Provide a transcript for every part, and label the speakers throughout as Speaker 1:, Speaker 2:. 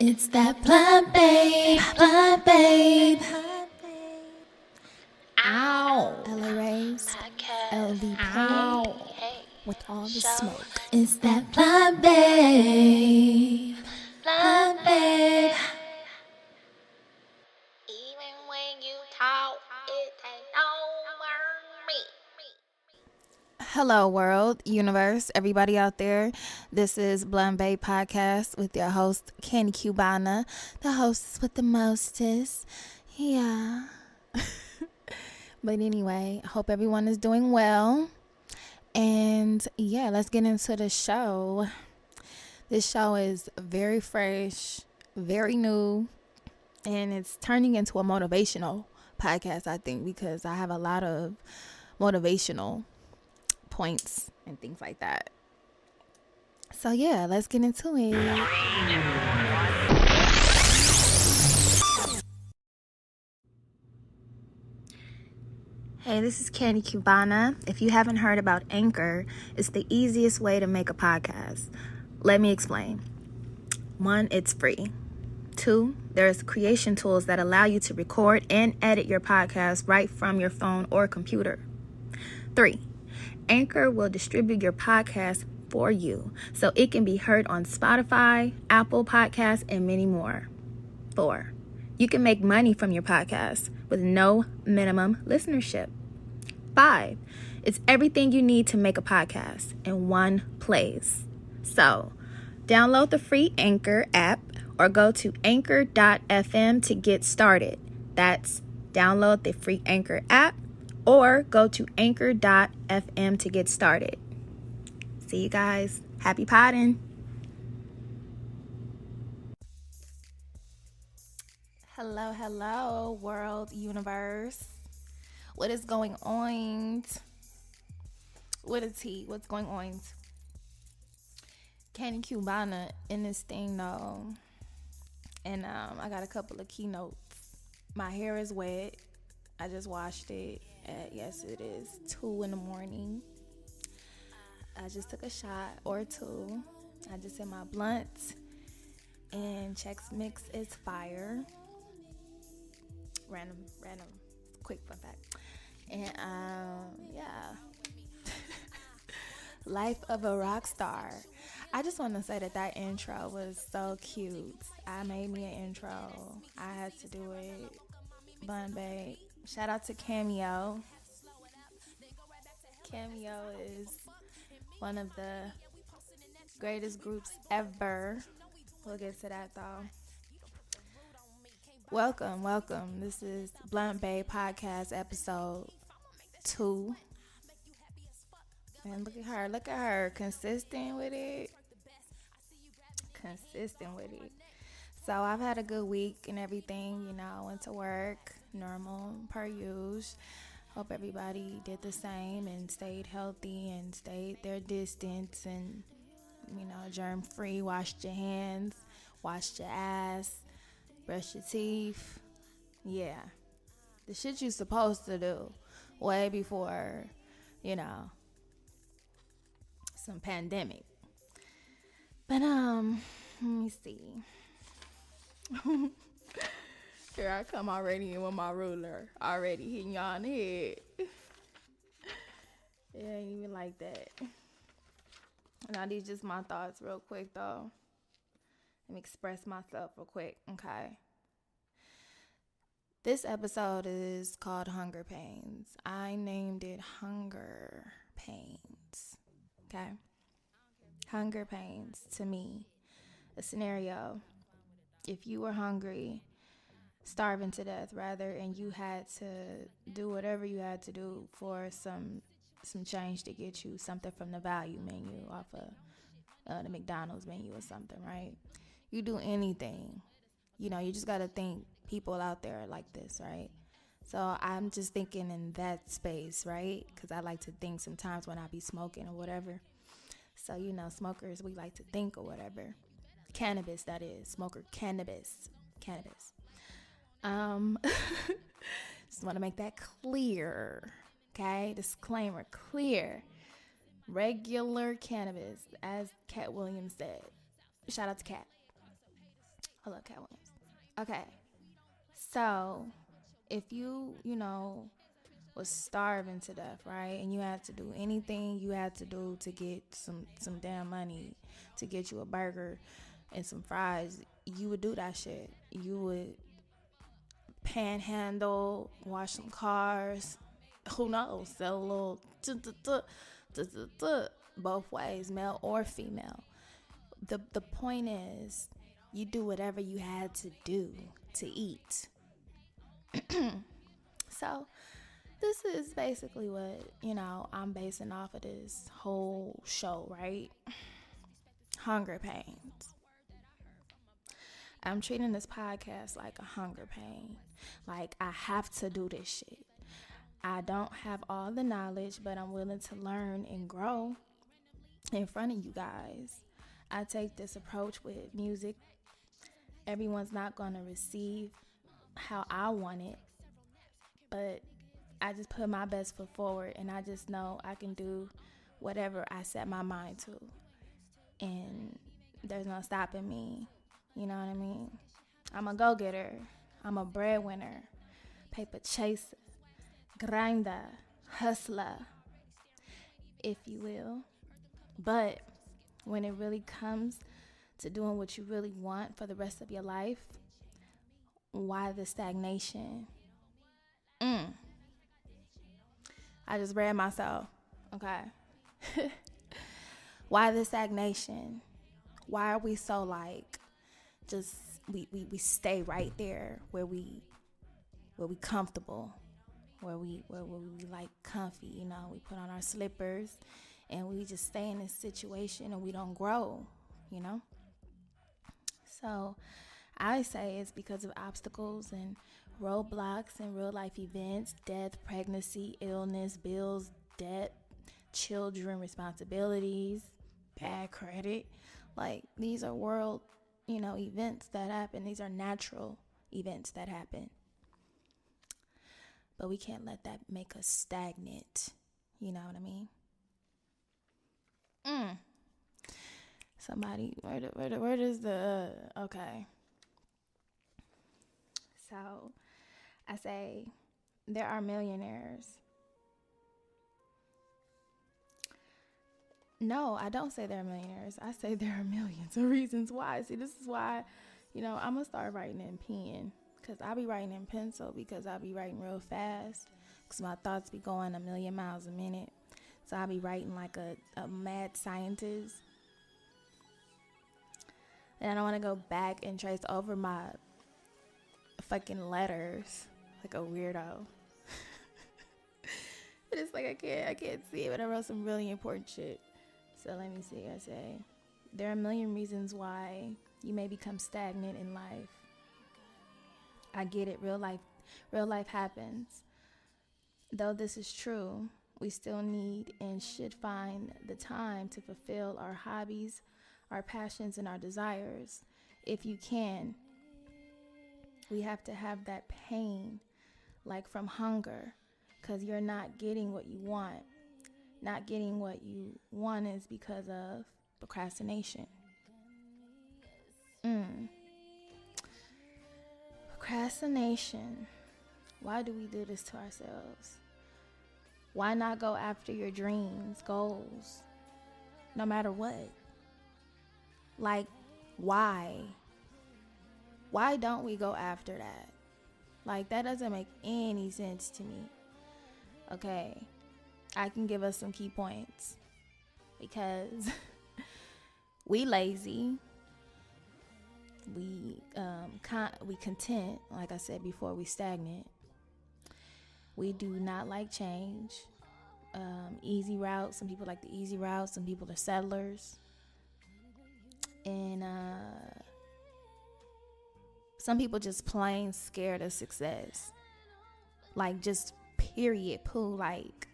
Speaker 1: It's that blind babe, blind babe.
Speaker 2: Ow.
Speaker 1: LA raised, LV
Speaker 2: Ow.
Speaker 1: paid with all the smoke. It's that blind babe, blind babe.
Speaker 2: Even when you talk, it ain't over me.
Speaker 1: Hello, world, universe, everybody out there. This is Blunt Bay Podcast with your host, Candy Cubana, the hostess with the mostest. Yeah. But anyway, I hope everyone is doing well. And yeah, let's get into the show. This show is very fresh, very new, and it's turning into a motivational podcast, I think, because I have a lot of motivational points and things like that. So yeah, let's get into it. Hey, this is Candy Cubana. If you haven't heard about Anchor, it's the easiest way to make a podcast. Let me explain. 1, it's free. 2, there's creation tools that allow you to record and edit your podcast right from your phone or computer. 3, Anchor will distribute your podcast for you so it can be heard on Spotify, Apple Podcasts, and many more. 4, you can make money from your podcast with no minimum listenership. 5, it's everything you need to make a podcast in one place. So, download the free Anchor app or go to anchor.fm to get started. That's download the free Anchor app or go to anchor.fm to get started. See you guys. Happy podding. Hello, world, universe. What is going on? With a T, what's going on? Candy Cubana in this thing though. And I got a couple of keynotes. My hair is wet. I just washed it at, yes, it is 2 in the morning. I just took a shot or 2. I just hit my blunt. And Chex Mix is fire. Random, quick fun fact. And yeah. Life of a rock star. I just want to say that intro was so cute. I made me an intro. I had to do it. Bun Babe. Shout out to Cameo. Cameo is one of the greatest groups ever. We'll get to that though. Welcome. This is Blunt Bay Podcast episode 2. And look at her, consistent with it. So I've had a good week and everything, I went to work, normal, per usual. Hope everybody did the same and stayed healthy and stayed their distance and, germ free, washed your hands, washed your ass, brush your teeth. Yeah. The shit you're supposed to do way before, some pandemic. But let me see. Here I come already in with my ruler, already hitting y'all in the head. It ain't even like that. Now these just my thoughts real quick though. Let me express myself real quick, okay? This episode is called Hunger Pains. I named it Hunger Pains. Okay? Hunger pains, to me, a scenario. If you were hungry, starving to death rather, and you had to do whatever you had to do for some change to get you something from the value menu off of the McDonald's menu or something, right? You do anything. You just got to think people out there are like this, right? So I'm just thinking in that space, right? Because I like to think sometimes when I be smoking or whatever. So, smokers, we like to think or whatever. Cannabis, that is. Smoker cannabis. Just want to make that clear. Okay? Disclaimer, clear. Regular cannabis, as Cat Williams said. Shout out to Cat. I love Cat Williams. Okay, so if was starving to death, right, and you had to do anything you had to do to get some damn money to get you a burger and some fries, you would do that shit. You would panhandle, wash some cars, who knows, sell a little both ways, male or female. The point is, you do whatever you had to do to eat. So this is basically what I'm basing off of this whole show, right? Hunger pains. I'm treating this podcast like a hunger pain. Like, I have to do this shit. I don't have all the knowledge, but I'm willing to learn and grow in front of you guys. I take this approach with music. Everyone's not going to receive how I want it, but I just put my best foot forward, and I just know I can do whatever I set my mind to. And there's no stopping me. You know what I mean? I'm a go-getter. I'm a breadwinner, paper chaser, grinder, hustler, if you will. But when it really comes to doing what you really want for the rest of your life, why the stagnation? I just read myself, okay? Why the stagnation? Why are we so just we stay right there where we comfortable, where we like comfy, we put on our slippers and we just stay in this situation and we don't grow, So I say it's because of obstacles and roadblocks and real life events, death, pregnancy, illness, bills, debt, children, responsibilities, bad credit. Like, these are world, events that happen. These are natural events that happen. But we can't let that make us stagnant. You know what I mean? Somebody, where does the, okay. So, I say, there are millionaires. No, I don't say there are millionaires. I say there are millions of reasons why. See, this is why, I'm going to start writing in pen. Because I'll be writing in pencil because I'll be writing real fast. Because my thoughts be going 1,000,000 miles a minute. So I'll be writing like a mad scientist. And I don't want to go back and trace over my fucking letters like a weirdo. But it's like I can't see it, but I wrote some really important shit. So let me see. I say, there are a million reasons why you may become stagnant in life. I get it. Real life happens. Though this is true, we still need and should find the time to fulfill our hobbies, our passions, and our desires. If you can, we have to have that pain, like from hunger, because you're not getting what you want. Not getting what you want is because of procrastination. Procrastination. Why do we do this to ourselves? Why not go after your dreams, goals, no matter what? Like, why? Why don't we go after that? Like, that doesn't make any sense to me. Okay, I can give us some key points. Because we lazy. We content, like I said before, we stagnant. We do not like change. Easy route. Some people like the easy route. Some people are settlers. And some people just plain scared of success. Like, just period, poo. Like,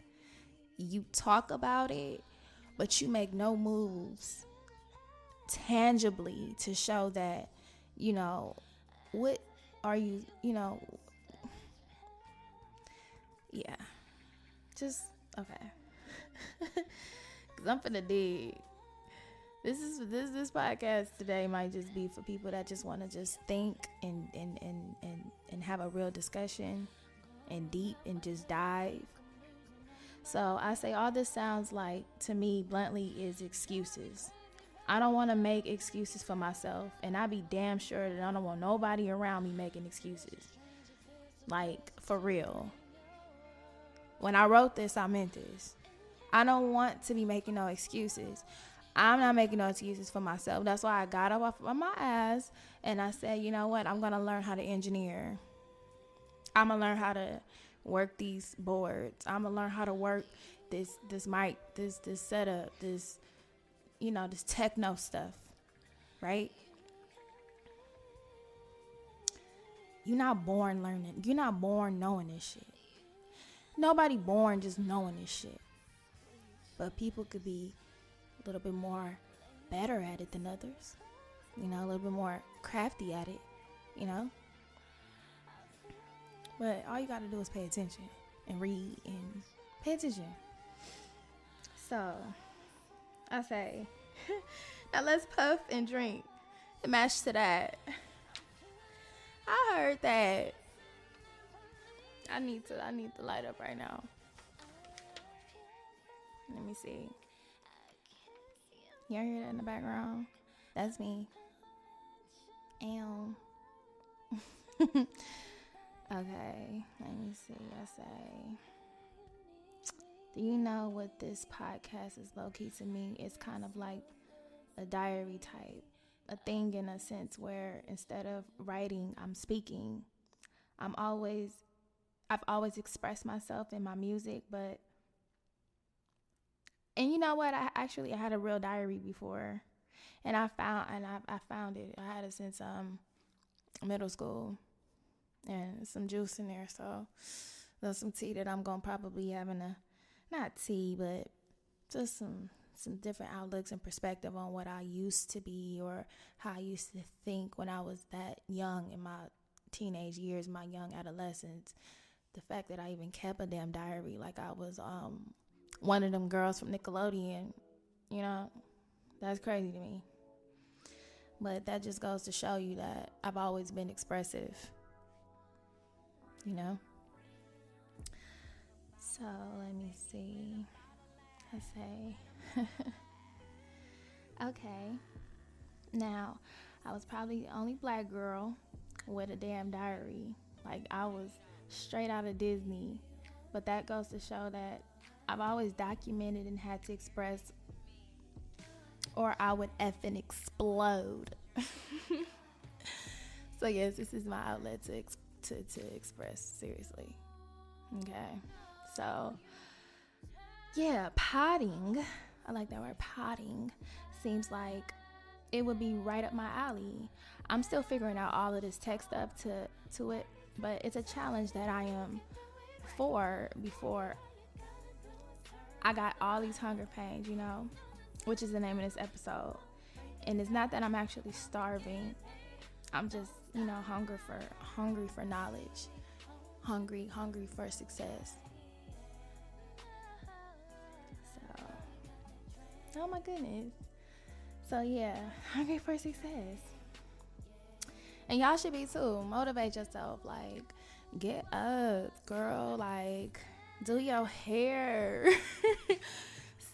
Speaker 1: you talk about it, but you make no moves tangibly to show that, what are you, yeah, just, okay. Because I'm finna dig. This podcast today might just be for people that just want to just think and have a real discussion and deep and just dive. So I say all this sounds like, to me, bluntly, is excuses. I don't want to make excuses for myself, and I be damn sure that I don't want nobody around me making excuses. Like, for real. When I wrote this, I meant this. I don't want to be making no excuses. I'm not making no excuses for myself. That's why I got up off of my ass and I said, you know what? I'm going to learn how to engineer. I'm going to learn how to work these boards. I'm going to learn how to work this mic, this setup, this techno stuff, right? You're not born learning. You're not born knowing this shit. Nobody born just knowing this shit. But people could be a little bit more better at it than others. A little bit more crafty at it, But all you got to do is pay attention and read and pay attention. So, I say, now let's puff and drink and match to that. I heard that. I need to light up right now. Let me see. Y'all hear that in the background? That's me. Okay, let me see. I say, do you know what this podcast is low-key to me? It's kind of like a diary type, a thing in a sense where instead of writing, I'm speaking. I've always expressed myself in my music, and you know what? I had a real diary before, and I found it. I had it since middle school, and some juice in there. So there's some tea that I'm gonna probably having not tea, but just some different outlooks and perspective on what I used to be or how I used to think when I was that young in my teenage years, my young adolescence. The fact that I even kept a damn diary, like I was one of them girls from Nickelodeon, that's crazy to me. But that just goes to show you that I've always been expressive, So let me see. I say, okay. Now, I was probably the only black girl with a damn diary. Like, I was straight out of Disney. But that goes to show that I've always documented and had to express, or I would effing explode. So yes, this is my outlet to express, seriously. Okay, so yeah, potting, I like that word, potting, seems like it would be right up my alley. I'm still figuring out all of this tech stuff to it, but it's a challenge that I am for before I got all these hunger pains, which is the name of this episode. And it's not that I'm actually starving. I'm just, hungry for knowledge, hungry for success. So, oh my goodness. So yeah, hungry for success. And y'all should be too. Motivate yourself. Like, get up, girl. Like, do your hair.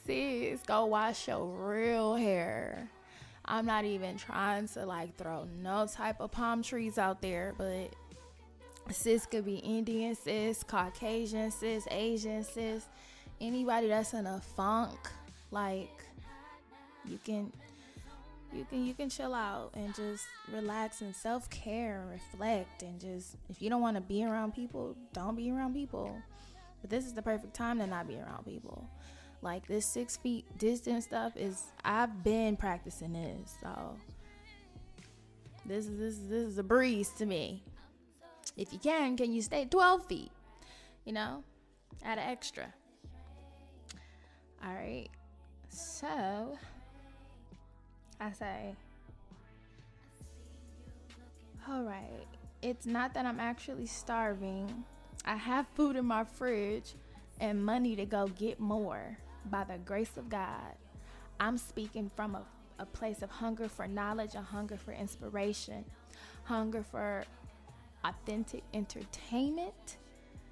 Speaker 1: Sis, go wash your real hair. I'm not even trying to throw no type of palm trees out there, but sis could be Indian sis, Caucasian sis, Asian sis, anybody that's in a funk. You can chill out and just relax and self-care and reflect, and just, if you don't want to be around people, don't be around people. But this is the perfect time to not be around people. This 6 feet distance stuff I've been practicing this, so this is a breeze to me. If you can you stay 12 feet? Add an extra. All right, so I say, all right, it's not that I'm actually starving. I have food in my fridge and money to go get more by the grace of God. I'm speaking from a a place of hunger for knowledge, a hunger for inspiration, hunger for authentic entertainment,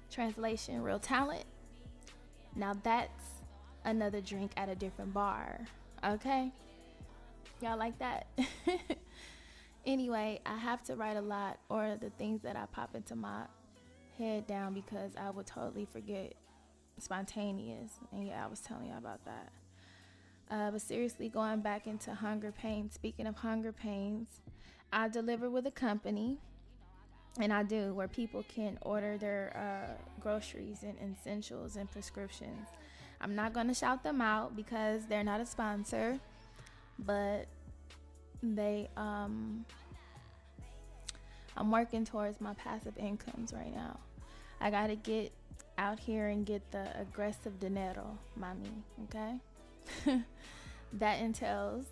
Speaker 1: translation, real talent. Now that's another drink at a different bar, okay? Y'all like that? Anyway, I have to write a lot, or the things that I pop into my head down, because I would totally forget spontaneous. And yeah, I was telling you about that. But seriously, going back into hunger pains. Speaking of hunger pains, I deliver with a company, and I do, where people can order their groceries and essentials and prescriptions. I'm not going to shout them out because they're not a sponsor, but they I'm working towards my passive incomes right now. I gotta get out here and get the aggressive dinero, mommy, okay? That entails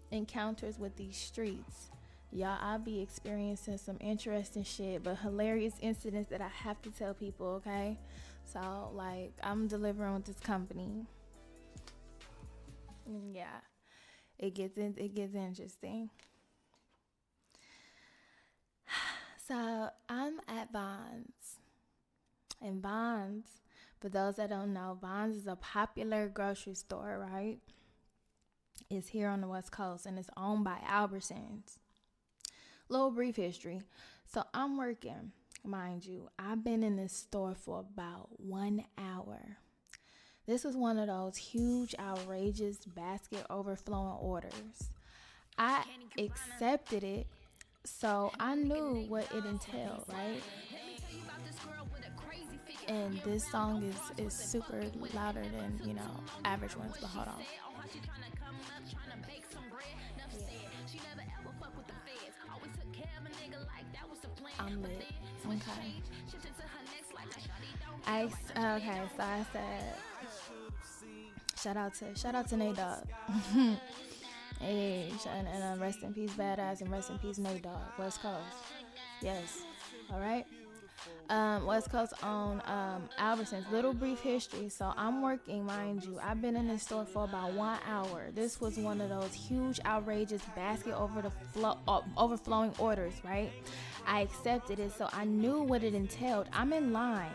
Speaker 1: encounters with these streets. Y'all, I'll be experiencing some interesting shit, but hilarious incidents that I have to tell people, okay? So, like, I'm delivering with this company. Yeah. It gets interesting. So I'm at Vons. And Vons, for those that don't know, Vons is a popular grocery store, right? It's here on the West Coast, and it's owned by Albertsons. Little brief history. So I'm working, mind you. I've been in this store for about 1 hour. This was one of those huge, outrageous, basket overflowing orders. I accepted it, so I knew what it entailed, right? And this song is super louder than, average ones, but hold on. I'm lit. Okay. So I said, shout out to Nate Dogg. Hey, and rest in peace, Badass, and rest in peace, Nate Dogg. West Coast. Yes. All right. West Coast on Albertsons. Little brief history. So I'm working, mind you. I've been in this store for about 1 hour. This was one of those huge, outrageous basket overflowing orders, right? I accepted it, so I knew what it entailed. I'm in line.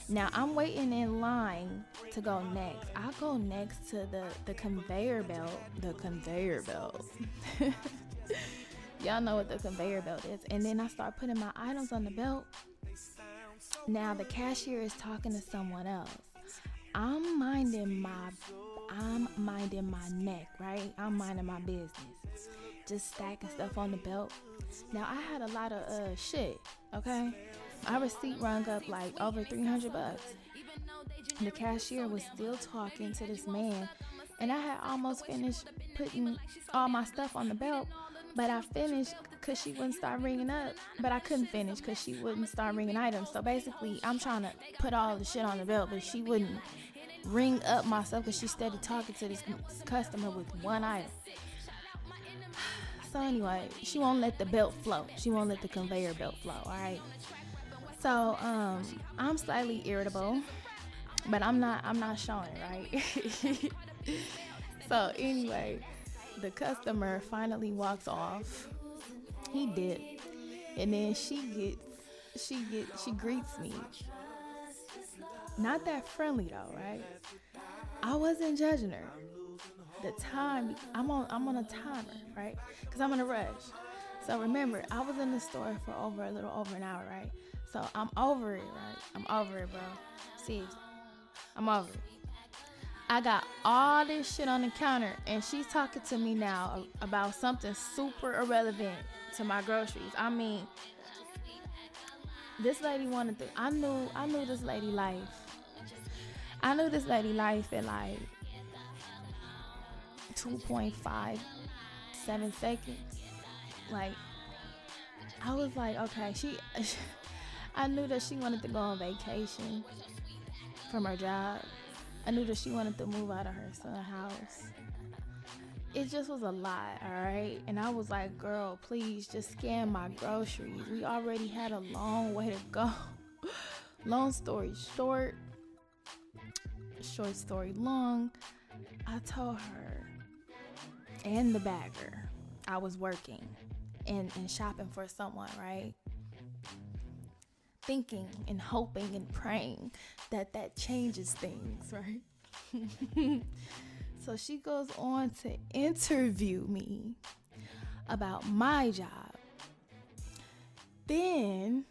Speaker 1: Now I'm waiting in line to go next. I go next to the conveyor belt. The conveyor belt. Y'all know what the conveyor belt is. And then I start putting my items on the belt. Now the cashier is talking to someone else. I'm minding my neck, right? I'm minding my business. Just stacking stuff on the belt. Now I had a lot of shit, okay? My receipt rung up like over $300. The cashier was still talking to this man, and I had almost finished putting all my stuff on the belt, but I finished because she wouldn't start ringing up, but I couldn't finish because she wouldn't start ringing items. So basically, I'm trying to put all the shit on the belt, but she wouldn't ring up my stuff because she started talking to this customer with one item. So anyway, she won't let the belt flow. She won't let the conveyor belt flow, all right? So I'm slightly irritable, but I'm not showing it, right? So anyway, the customer finally walks off. He did, and then she greets me. Not that friendly though, right? I wasn't judging her. The time, I'm on a timer, right? Because I'm in a rush. So remember, I was in the store for a little over an hour, right? So I'm over it, right? I'm over it, bro. Seriously, I'm over it. I got all this shit on the counter, and she's talking to me now about something super irrelevant to my groceries. I mean, this lady wanted to. I knew this lady life. I knew this lady life in like 2.57 seconds. Like, I was like, okay, I knew that she wanted to go on vacation from her job. I knew that she wanted to move out of her son's house. It just was a lot, all right? And I was like, girl, please just scan my groceries. We already had a long way to go. Long story short, short story long, I told her, and the bagger. I was working and shopping for someone, right? Thinking and hoping and praying that changes things, right? So she goes on to interview me about my job. Then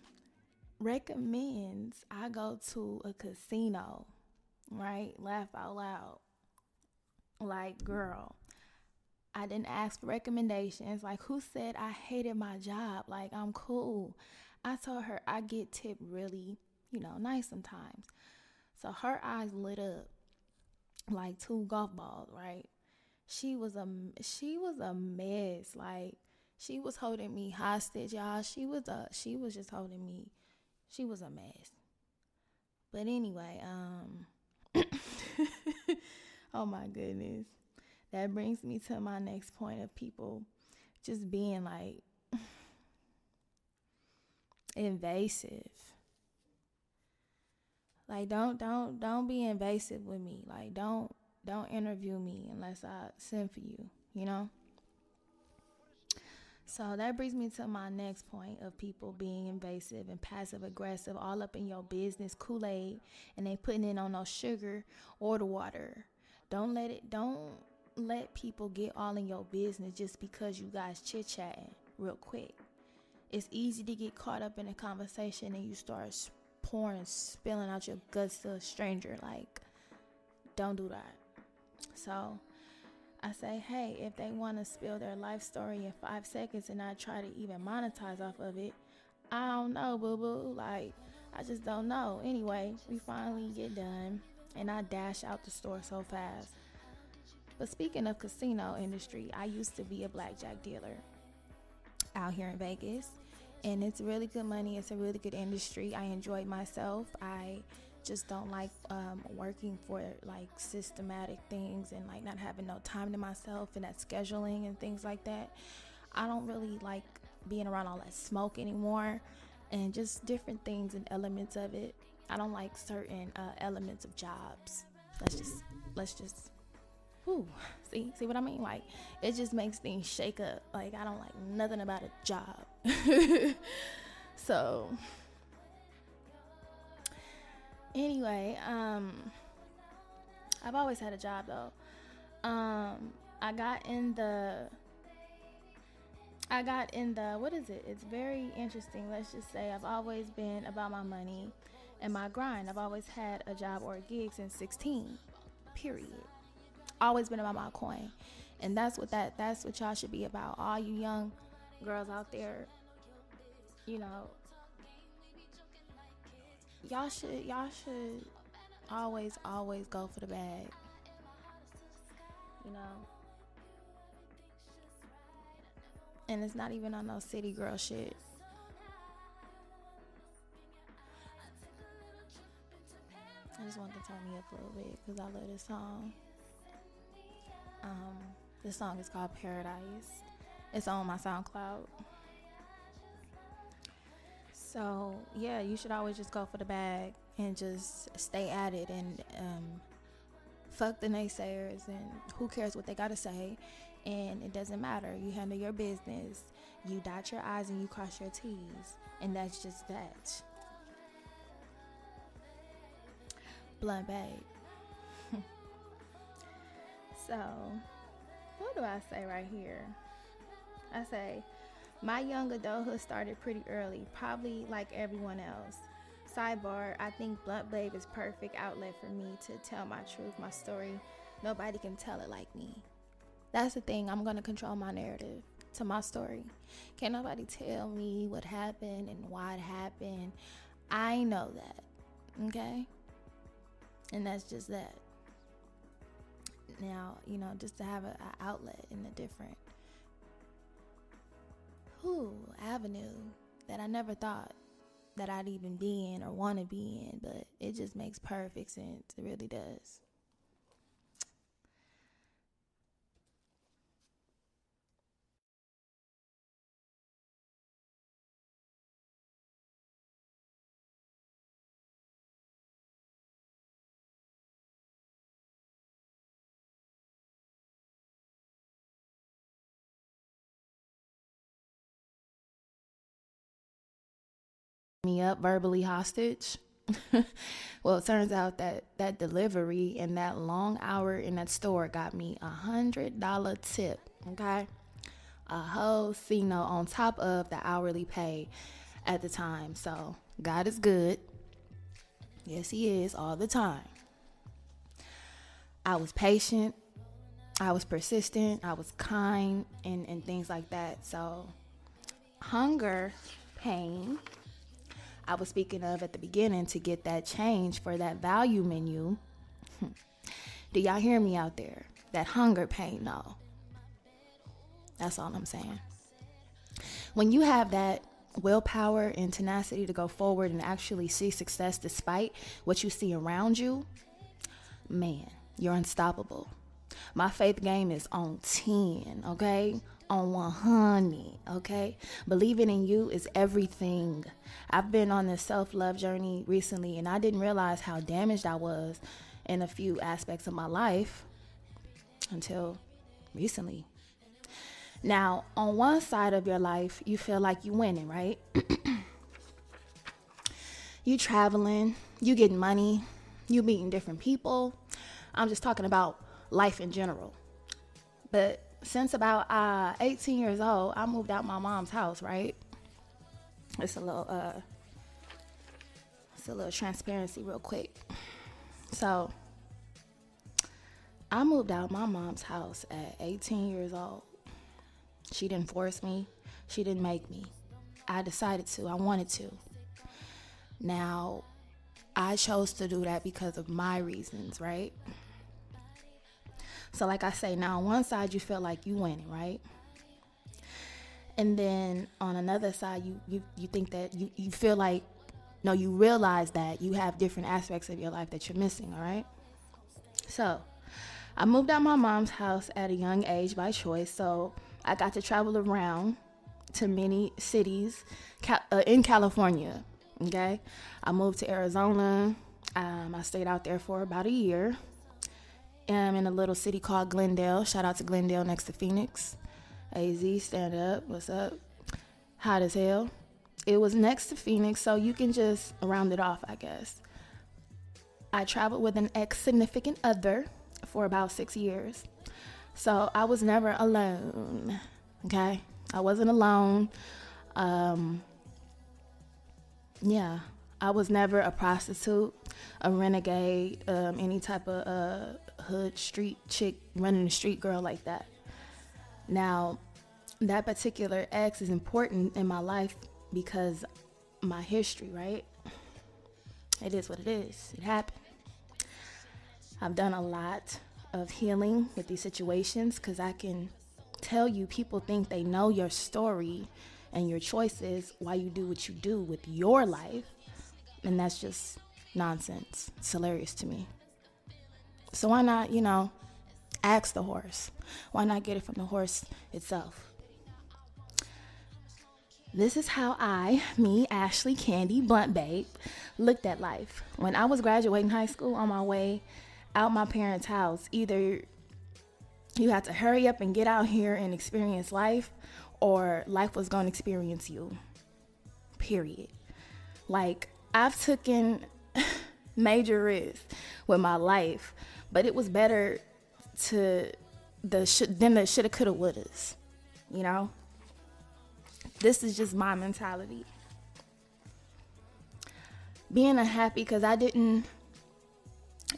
Speaker 1: recommends I go to a casino, right? Laugh out loud. Like, girl, I didn't ask for recommendations. Like, who said I hated my job? Like, I'm cool. I told her I get tipped really, nice sometimes. So her eyes lit up like two golf balls, right? She was a mess. Like, she was holding me hostage, y'all. She was just holding me. She was a mess. But anyway, oh my goodness. That brings me to my next point of people just being like invasive. Like, don't be invasive with me. Like, don't interview me unless I send for you, you know? So that brings me to my next point of people being invasive and passive aggressive all up in your business Kool-Aid, and they putting it on no sugar or the water. Don't let people get all in your business just because you guys chit-chatting real quick. It's easy to get caught up in a conversation and you start spilling out your guts to a stranger. Like, don't do that. So I say, hey, if they want to spill their life story in 5 seconds and I try to even monetize off of it, I don't know, boo-boo. Like, I just don't know. Anyway, we finally get done and I dash out the store so fast. But speaking of casino industry, I used to be a blackjack dealer out here in Vegas, and it's really good money. It's a really good industry. I enjoyed myself. I just don't like working for like systematic things and like not having no time to myself and that scheduling and things like that. I don't really like being around all that smoke anymore and just different things and elements of it. I don't like certain elements of jobs. Let's just whew, see what I mean? Like, it just makes things shake up. Like, I don't like nothing about a job. So anyway, I've always had a job though. I got in the what is it? It's very interesting. Let's just say I've always been about my money and my grind. I've always had a job or a gig since 16. Period. Always been about my coin. And that's what y'all should be about. All you young girls out there, you know, y'all should always go for the bag. You know. And it's not even on no city girl shit. I just want to turn me up a little bit because I love this song. This song is called Paradise. It's on my SoundCloud. So yeah, you should always just go for the bag and just stay at it and fuck the naysayers and who cares what they gotta say. And it doesn't matter. You handle your business. You dot your I's and you cross your T's. And that's just that. Blunt babe. So, what do I say right here? I say, my young adulthood started pretty early, probably like everyone else. Sidebar, I think Blunt Babe is perfect outlet for me to tell my truth, my story. Nobody can tell it like me. That's the thing. I'm going to control my narrative to my story. Can't nobody tell me what happened and why it happened. I know that. Okay? And that's just that. Now, just to have an outlet in a different avenue that I never thought that I'd even be in or want to be in, but it just makes perfect sense. It really does. me up verbally hostage. Well, it turns out that that delivery and that long hour in that store got me $100 tip. Okay, a whole C-note on top of the hourly pay at the time. So God is good. Yes, He is all the time. I was patient. I was persistent. I was kind and things like that. So hunger, pain, I was speaking of at the beginning to get that change for that value menu. Do y'all hear me out there? That hunger pain, no. That's all I'm saying. When you have that willpower and tenacity to go forward and actually see success despite what you see around you, man, you're unstoppable. My faith game is on 10, okay? On 100, okay? Believing in you is everything. I've been on this self-love journey recently, and I didn't realize how damaged I was in a few aspects of my life until recently. Now, on one side of your life, you feel like you winning, right? You traveling, you getting money, you meeting different people. I'm just talking about life in general. But since about 18 years old, I moved out my mom's house, right? It's a little transparency real quick. So I moved out my mom's house at 18 years old. She didn't force me. She didn't make me. I decided to. I wanted to. Now, I chose to do that because of my reasons, right? So like I say, now on one side you feel like you winning, right? And then on another side, you think that you feel like, no, you realize that you have different aspects of your life that you're missing, all right? So I moved out my mom's house at a young age by choice, so I got to travel around to many cities in California, okay? I moved to Arizona. I stayed out there for about a year. I'm in a little city called Glendale. Shout out to Glendale next to Phoenix. AZ, stand up. What's up? Hot as hell. It was next to Phoenix, so you can just round it off, I guess. I traveled with an ex-significant other for about 6 years. So I was never alone, okay? I wasn't alone. Yeah, I was never a prostitute, a renegade, any type of hood street chick running the street girl like that. Now, that particular ex is important in my life because my history, right? It is what it is. It happened. I've done a lot of healing with these situations because I can tell you, people think they know your story and your choices, why you do what you do with your life. And that's just nonsense. It's hilarious to me. So why not, ask the horse? Why not get it from the horse itself? This is how me, Ashley Candy Blunt Babe, looked at life. When I was graduating high school on my way out my parents' house, either you had to hurry up and get out here and experience life, or life was going to experience you. Period. Like, I've taken major risks with my life, but it was better than the shoulda, coulda, wouldas. This is just my mentality. Being unhappy because I didn't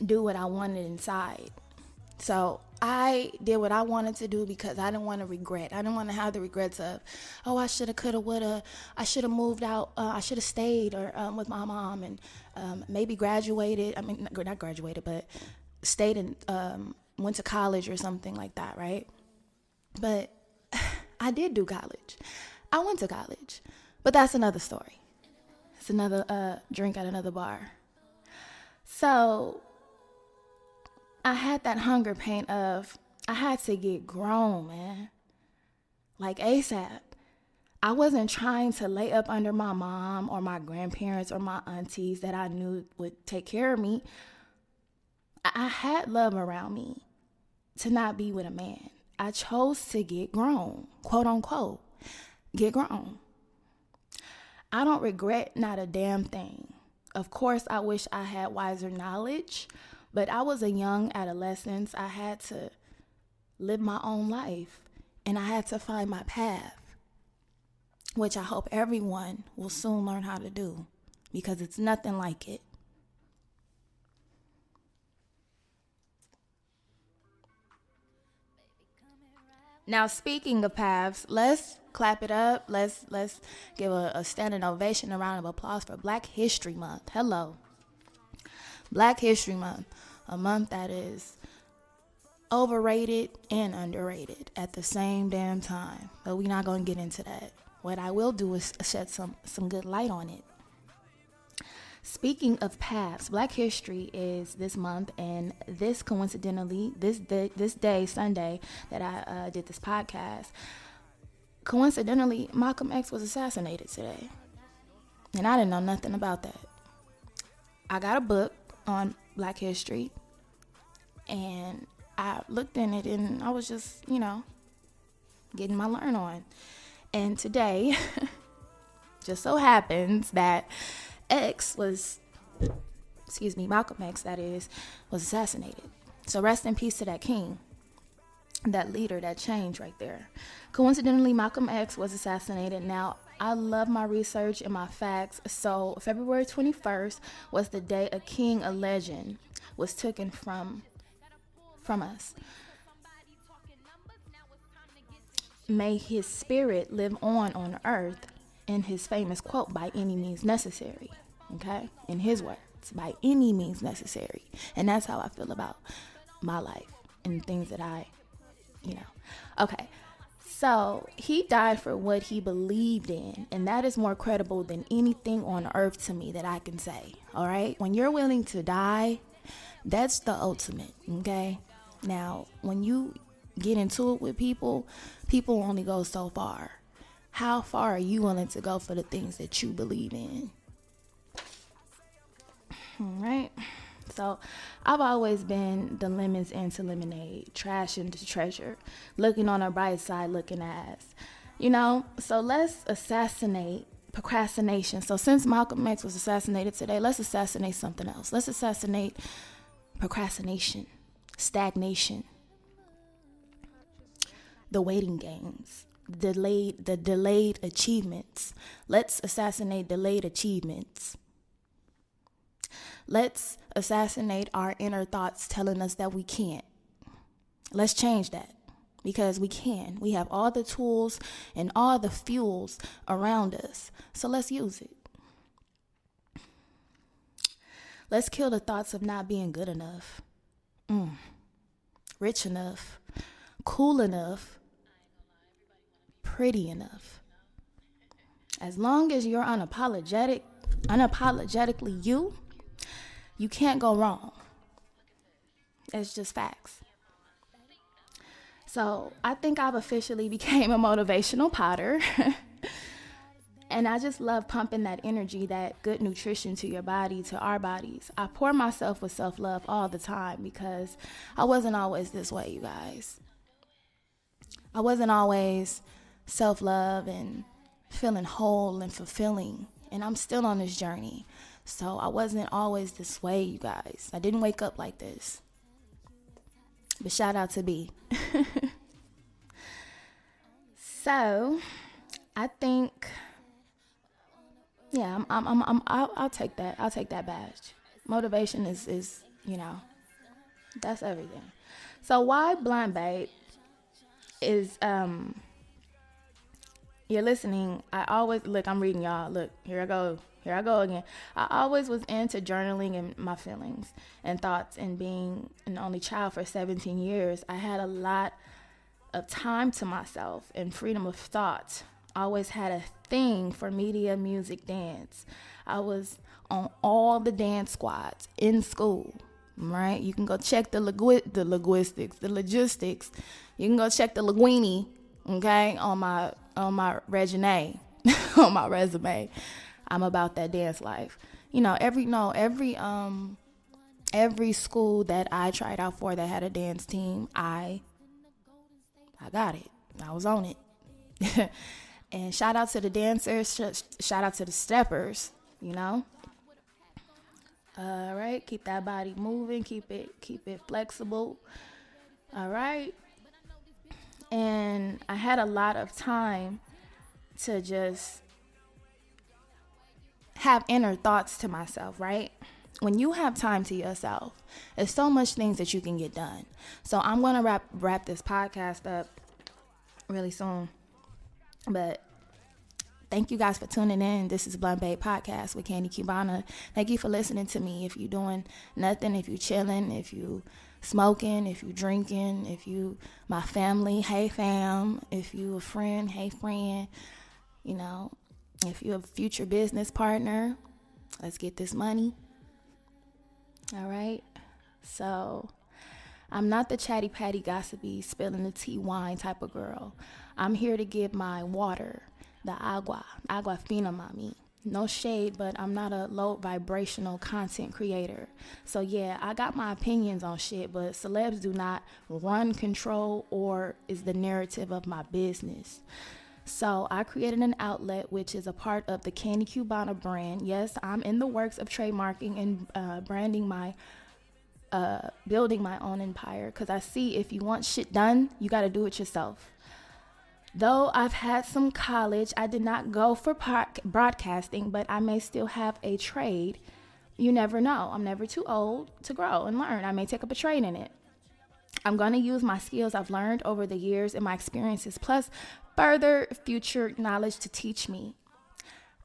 Speaker 1: do what I wanted inside. So I did what I wanted to do because I didn't want to regret. I didn't want to have the regrets of, oh, I shoulda, coulda, woulda. I should have moved out. I should have stayed with my mom and maybe graduated. I mean, not graduated, but stayed and went to college or something like that, right? But I did do college. I went to college, but that's another story. It's another drink at another bar. So I had that hunger pain of, I had to get grown, man. Like ASAP. I wasn't trying to lay up under my mom or my grandparents or my aunties that I knew would take care of me. I had love around me to not be with a man. I chose to get grown, quote unquote, get grown. I don't regret not a damn thing. Of course, I wish I had wiser knowledge, but I was a young adolescent. I had to live my own life, and I had to find my path, which I hope everyone will soon learn how to do, because it's nothing like it. Now, speaking of paths, let's clap it up. Let's give a standing ovation, a round of applause for Black History Month. Hello. Black History Month, a month that is overrated and underrated at the same damn time. But we're not going to get into that. What I will do is shed some good light on it. Speaking of paths, Black History is this month, and this coincidentally, this day, Sunday, that I did this podcast, coincidentally, Malcolm X was assassinated today. And I didn't know nothing about that. I got a book on Black history, and I looked in it, and I was just, getting my learn on. And today, just so happens that Malcolm X, that is, was assassinated. So rest in peace to that king, that leader, that change right there. Coincidentally, Malcolm X was assassinated. Now, I love my research and my facts. So February 21st was the day a king, a legend, was taken from us. May his spirit live on earth, in his famous quote, by any means necessary. Okay? In his words, by any means necessary. And that's how I feel about my life and things that I, Okay. So he died for what he believed in. And that is more credible than anything on earth to me that I can say. All right? When you're willing to die, that's the ultimate. Okay? Now, when you get into it with people only go so far. How far are you willing to go for the things that you believe in? All right. So I've always been the lemons into lemonade, trash into treasure, looking on a bright side, looking ass. So let's assassinate procrastination. So since Malcolm X was assassinated today, let's assassinate something else. Let's assassinate procrastination, stagnation, the waiting games, the delayed achievements. Let's assassinate delayed achievements. Let's assassinate our inner thoughts telling us that we can't. Let's change that, because we can. We have all the tools and all the fuels around us. So let's use it. Let's kill the thoughts of not being good enough, rich enough, cool enough, pretty enough. As long as you're unapologetically you can't go wrong. It's just facts. So I think I've officially became a motivational potter. And I just love pumping that energy, that good nutrition to your body, to our bodies. I pour myself with self-love all the time, because I wasn't always this way, you guys. I wasn't always self-love and feeling whole and fulfilling. And I'm still on this journey. So I wasn't always this way, you guys. I didn't wake up like this. But shout out to B. So I think, yeah, I'll take that. I'll take that badge. Motivation is that's everything. So why Blind Babe is you're listening. I always look. I'm reading y'all. Look, here I go again. I always was into journaling and my feelings and thoughts, and being an only child for 17 years, I had a lot of time to myself and freedom of thought. I always had a thing for media, music, dance. I was on all the dance squads in school, right? You can go check the logistics. You can go check the linguini, okay, on my resume, on my resume. I'm about that dance life. Every school that I tried out for that had a dance team, I got it. I was on it. And shout out to the dancers, shout out to the steppers, you know. All right, keep that body moving, keep it flexible. All right. And I had a lot of time to just have inner thoughts to myself, right? When you have time to yourself, there's so much things that you can get done. So I'm going to wrap this podcast up really soon. But thank you guys for tuning in. This is Blunt Babe Podcast with Candy Cubana. Thank you for listening to me. If you're doing nothing, if you chilling, if you smoking, if you drinking, if you my family, hey fam. If you a friend, hey friend. You know, if you're a future business partner, let's get this money. All right. So I'm not the chatty patty gossipy spilling the tea wine type of girl. I'm here to give my water, the agua fina mami. No shade, but I'm not a low vibrational content creator. So yeah, I got my opinions on shit, but celebs do not run, control, or is the narrative of my business. So I created an outlet which is a part of the Candy Cubana brand. Yes, I'm in the works of trademarking and branding my building my own empire, because I see if you want shit done, you got to do it yourself. Though I've had some college, I did not go for broadcasting, but I may still have a trade. You never know. I'm never too old to grow and learn. I may take up a trade in it. I'm going to use my skills I've learned over the years and my experiences, plus further future knowledge to teach me.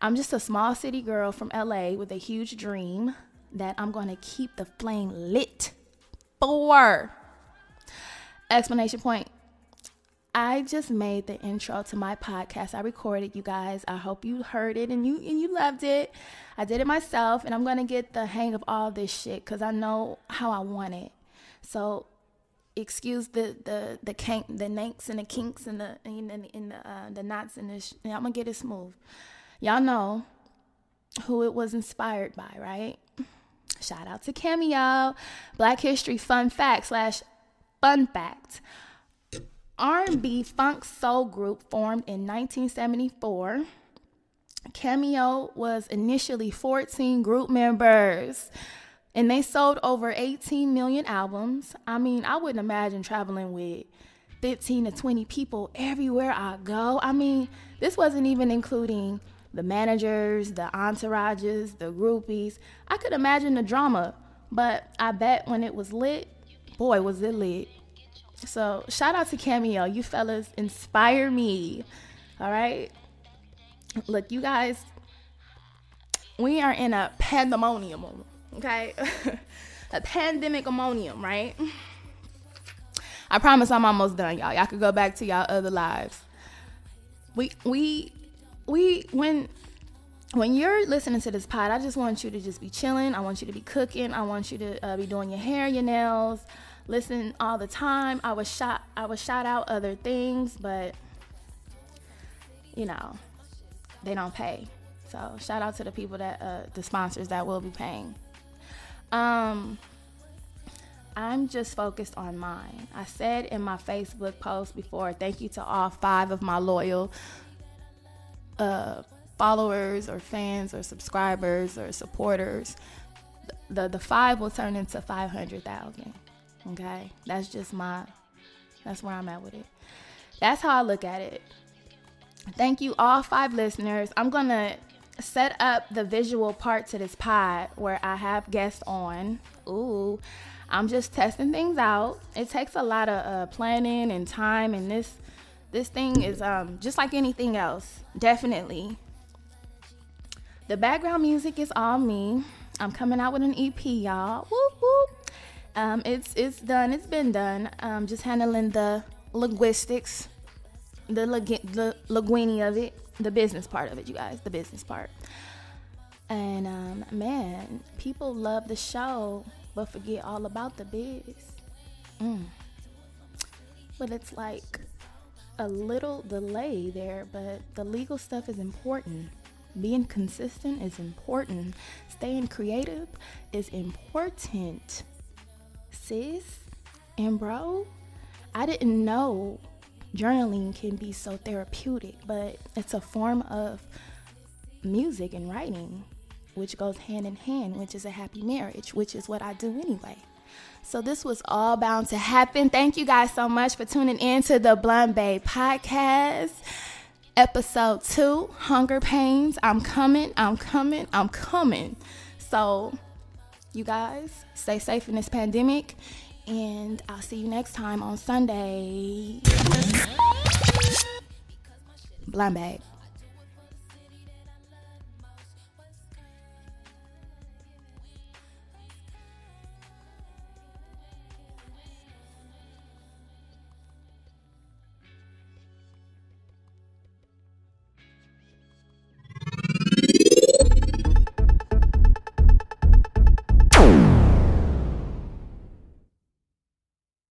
Speaker 1: I'm just a small city girl from L.A. with a huge dream that I'm going to keep the flame lit for. Explanation point. I just made the intro to my podcast. I recorded, you guys. I hope you heard it and you loved it. I did it myself, and I'm going to get the hang of all this shit because I know how I want it. So excuse the nanks and the kinks and the knots and the I'm gonna get it smooth. Y'all know who it was inspired by, right? Shout out to Cameo. Black History fun fact / fun fact. R&B funk soul group formed in 1974. Cameo was initially 14 group members. And they sold over 18 million albums. I mean, I wouldn't imagine traveling with 15 to 20 people everywhere I go. I mean, this wasn't even including the managers, the entourages, the groupies. I could imagine the drama, but I bet when it was lit, boy, was it lit. So shout out to Cameo. You fellas inspire me. All right. Look, you guys, we are in a pandemonium moment. Okay, a pandemic ammonium, right? I promise I'm almost done, y'all. Y'all could go back to y'all other lives. When you're listening to this pod, I just want you to just be chilling. I want you to be cooking. I want you to be doing your hair, your nails, listen all the time. I would shout out other things, but you know, they don't pay. So shout out to the people that the sponsors that will be paying. I'm just focused on mine. I said in my Facebook post before, thank you to all 5 of my loyal followers or fans or subscribers or supporters. The 5 will turn into 500,000. Okay, that's where I'm at with it. That's how I look at it. Thank you all 5 listeners. I'm gonna set up the visual part to this pod where I have guests on. Ooh, I'm just testing things out. It takes a lot of planning and time, and this thing is just like anything else. Definitely. The background music is all me. I'm coming out with an EP, y'all. Whoop whoop. It's done. It's been done. Just handling the linguistics, the linguini of it. The business part of it, you guys, the business part. And man, people love the show, but forget all about the biz. But it's like a little delay there, but the legal stuff is important. Being consistent is important. Staying creative is important. Sis and bro, I didn't know journaling can be so therapeutic, but it's a form of music and writing, which goes hand in hand, which is a happy marriage, which is what I do anyway. So this was all bound to happen. Thank you guys so much for tuning in to the Blunt Babe Podcast. Episode 2, Hunger Pains. I'm coming. So you guys stay safe in this pandemic, and I'll see you next time on Sunday. Blunt Babe.